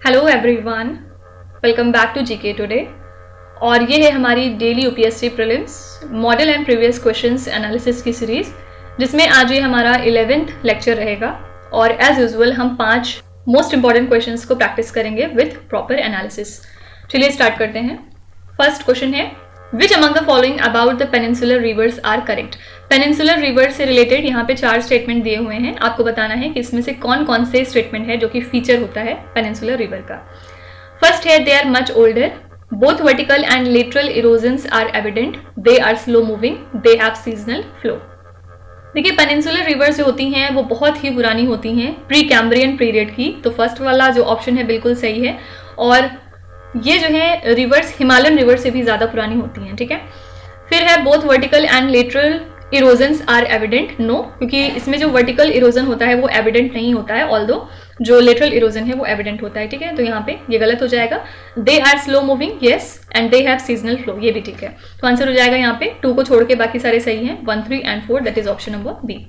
Hello everyone, welcome back to GK today. और ये है हमारी daily UPSC prelims model and previous questions analysis की सीरीज़, जिसमें आज ये हमारा 11th लेक्चर रहेगा। और एज यूजुअल हम 5 मोस्ट इंपॉर्टेंट क्वेश्चंस को प्रैक्टिस करेंगे विथ प्रॉपर एनालिसिस। चलिए स्टार्ट करते हैं। फर्स्ट क्वेश्चन है, which among the following about the peninsular rivers are correct. Peninsular river से रिलेटेड यहाँ पे 4 स्टेटमेंट दिए हुए हैं। आपको बताना है कि इसमें से कौन कौन से स्टेटमेंट है जो कि फीचर होता है पेनिनसुलर रिवर का। फर्स्ट है, they are much older, both vertical and lateral erosions are evident, they are slow moving, they have seasonal flow. देखिए, पेनिनसुलर रिवर जो होती हैं वो बहुत ही पुरानी होती हैं, प्री कैम्ब्रियन पीरियड की। तो फर्स्ट वाला जो ऑप्शन है बिल्कुल सही है। और ये जो है रिवर्स हिमालयन रिवर से भी ज़्यादा पुरानी होती हैं, ठीक है। फिर है, both vertical and lateral erosions are evident. No, क्योंकि इसमें जो वर्टिकल इरोजन होता है वो एविडेंट नहीं होता है, ऑल्दो जो लेटरल इरोजन है वो एविडेंट होता है, ठीक है। तो यहाँ पे ये गलत हो जाएगा। They are slow moving, yes, and they have seasonal flow, ये भी ठीक है। तो आंसर हो जाएगा यहाँ पे 2 को छोड़ के बाकी सारे सही हैं, 1, 3 and 4, that is option number B.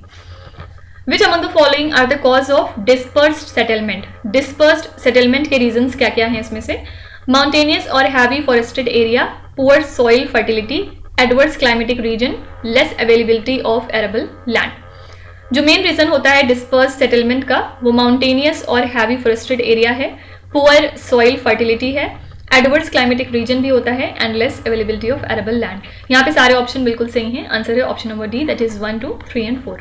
Which among the following are the cause of dispersed settlement? Dispersed settlement के reasons क्या क्या हैं इसमें से? Mountainous or heavy forested area, poor soil fertility, adverse climatic region, less availability of arable land. जो main reason होता है dispersed settlement का वो mountainous और heavy forested area है, poor soil fertility है, adverse climatic region भी होता है and less availability of arable land. यहाँ पे सारे ऑप्शन बिल्कुल सही हैं। आंसर है option number D, that is 1, 2, 3 and 4।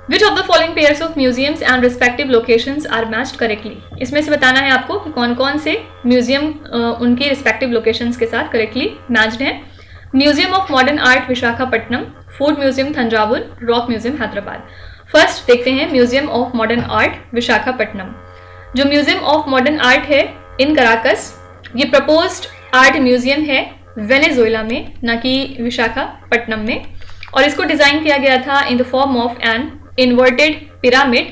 Which of the following pairs of museums and respective locations are matched correctly? इसमें से बताना है आपको कि कौन कौन से म्यूजियम उनके रिस्पेक्टिव लोकेशंस के साथ करेक्टली मैच्ड हैं। Museum of modern art Visakhapatnam, food museum Thanjavur, rock museum Hyderabad. First देखते हैं museum of modern art Visakhapatnam. जो म्यूजियम ऑफ मॉडर्न आर्ट है इन कराकस, ये प्रपोज्ड आर्ट म्यूजियम है वेनेजुएला में, न कि विशाखापट्टनम में। और इसको डिजाइन किया गया था in the form of an inverted pyramid,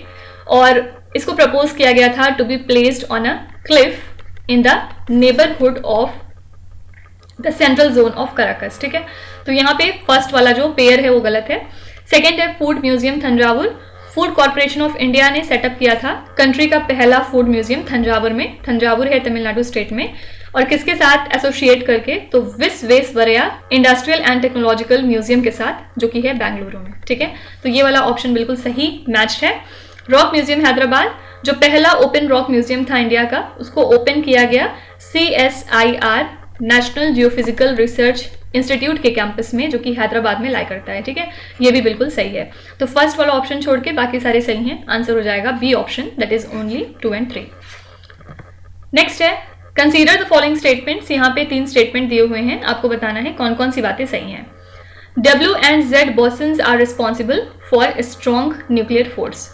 और इसको प्रपोज किया गया था to be placed on a cliff in the neighbourhood of the central zone of Caracas, ठीक है। तो यहाँ पे फर्स्ट वाला जो पेयर है वो गलत है। सेकेंड है food museum Thanjavur. Food corporation of India ने सेटअप किया था कंट्री का पहला फूड म्यूजियम तंजावुर में। तंजावुर है तमिलनाडु स्टेट में। और किसके साथ एसोसिएट करके? तो Visvesvaraya industrial and technological museum के साथ, जो कि है बेंगलुरु में, ठीक है। तो ये वाला ऑप्शन बिल्कुल सही मैच्ड है। रॉक म्यूजियम हैदराबाद, जो पहला ओपन रॉक म्यूजियम था इंडिया का, उसको ओपन किया गया CSIR national geophysical research institute के कैंपस में, जो कि हैदराबाद में लाई करता है, ठीक है। ये भी बिल्कुल सही है। तो फर्स्ट वाला ऑप्शन छोड़ के बाकी सारे सही हैं। आंसर हो जाएगा B option, that is only 2 and 3। Next है, कंसीडर द फॉलोइंग स्टेटमेंट्स। यहाँ पे 3 स्टेटमेंट दिए हुए हैं, आपको बताना है कौन कौन सी बातें सही हैं। W and Z bosons are responsible for strong nuclear force.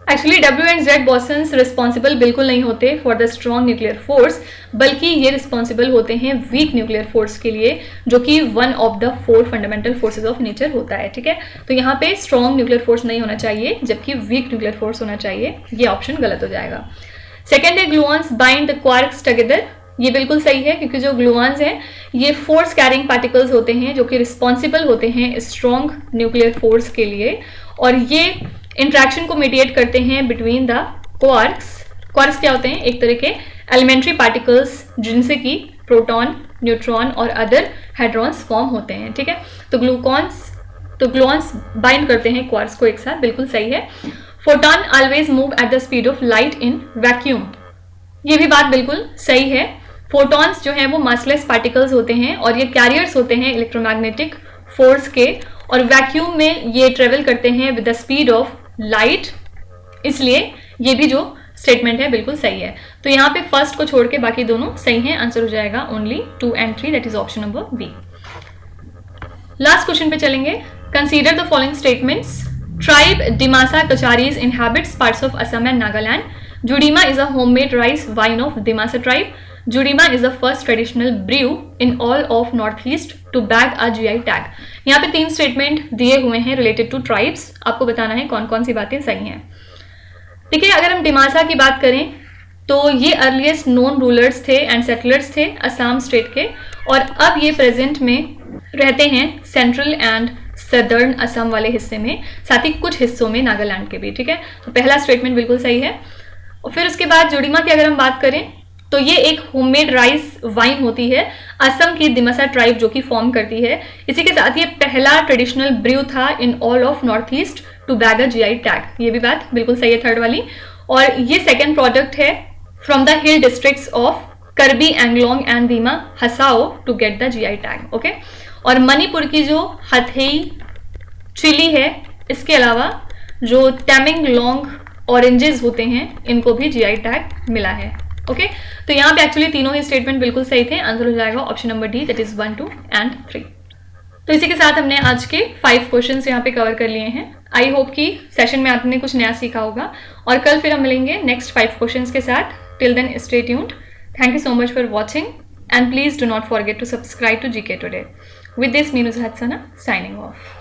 Actually W and Z bosons responsible बिल्कुल नहीं होते for the strong nuclear force, बल्कि ये रिस्पॉन्सिबल होते हैं वीक न्यूक्लियर फोर्स के लिए, जो कि one of the 4 fundamental forces of nature होता है, ठीक है। तो यहाँ पे स्ट्रॉन्ग न्यूक्लियर फोर्स नहीं होना चाहिए, जबकि वीक न्यूक्लियर फोर्स होना चाहिए। ये ऑप्शन गलत हो जाएगा। सेकेंड है, gluons bind the quarks together. ये बिल्कुल सही है, क्योंकि जो ग्लूऑन्स हैं ये फोर्स कैरिंग पार्टिकल्स होते हैं, जो कि रिस्पॉन्सिबल होते हैं स्ट्रॉन्ग न्यूक्लियर फोर्स के लिए, और ये इंट्रैक्शन को मीडिएट करते हैं बिटवीन द क्वार्क्स। क्वार्क्स क्या होते हैं? एक तरह के एलिमेंट्री पार्टिकल्स, जिनसे कि प्रोटॉन, न्यूट्रॉन और अदर हाइड्रॉन्स फॉर्म होते हैं, ठीक है। तो ग्लूऑन्स बाइंड करते हैं क्वार्क्स को एक साथ, बिल्कुल सही है। Photon always move at the speed of light in vacuum. ये भी बात बिल्कुल सही है। फोटॉन्स जो हैं वो मासलेस पार्टिकल्स होते हैं, और ये कैरियर्स होते हैं इलेक्ट्रोमैग्नेटिक फोर्स के, और वैक्यूम में ये ट्रेवल करते हैं with the speed of light, इसलिए ये भी जो स्टेटमेंट है बिल्कुल सही है। तो यहाँ पे फर्स्ट को छोड़ के बाकी दोनों सही हैं। आंसर हो जाएगा only 2 and 3, that is option number B. Last question पे चलेंगे। Consider the following statements. Tribe Dimasa Kacharis inhabits parts of Assam and Nagaland. Judima is a homemade rice wine of Dimasa tribe. Judima is the first traditional brew in all of Northeast to bag a GI tag. यहाँ पे 3 statement दिए हुए हैं related to tribes. आपको बताना है कौन कौन सी बातें सही हैं। देखिए, अगर हम डिमासा की बात करें तो ये अर्लीस्ट नोन रूलर्स थे एंड सेटलर्स थे असम स्टेट के, और अब ये प्रेजेंट में रहते हैं सेंट्रल एंड सदर्न असम वाले हिस्से में, साथ ही कुछ हिस्सों में नागालैंड के भी, ठीक है। तो पहला स्टेटमेंट बिल्कुल सही है। और फिर उसके बाद जोड़ीमा की अगर हम बात करें तो ये एक होममेड राइस वाइन होती है असम की दिमासा ट्राइब जो कि फॉर्म करती है। इसी के साथ ये पहला ट्रेडिशनल ब्रू था in all of north east to bag a GI tag. ये भी बात बिल्कुल सही है थर्ड वाली। और ये सेकेंड प्रोडक्ट है from the hill districts of Karbi Anglong and Dima Hasao to get the GI tag. Okay, और मणिपुर की जो हथेई चिली है, इसके अलावा जो टैमिंगलोंग ऑरेंजेस होते हैं इनको भी जीआई टैग मिला है। ओके, तो यहाँ पे एक्चुअली तीनों ही स्टेटमेंट बिल्कुल सही थे। आंसर हो जाएगा option number D, that is 1, 2 and 3। तो इसी के साथ हमने आज के 5 क्वेश्चंस यहाँ पे कवर कर लिए हैं। आई होप कि सेशन में आपने कुछ नया सीखा होगा और कल फिर हम मिलेंगे नेक्स्ट 5 क्वेश्चंस के साथ। Till then stay tuned. Thank you so much for watching and please do not forget to subscribe to GK Today. With this, Meenuz Hatsana signing off.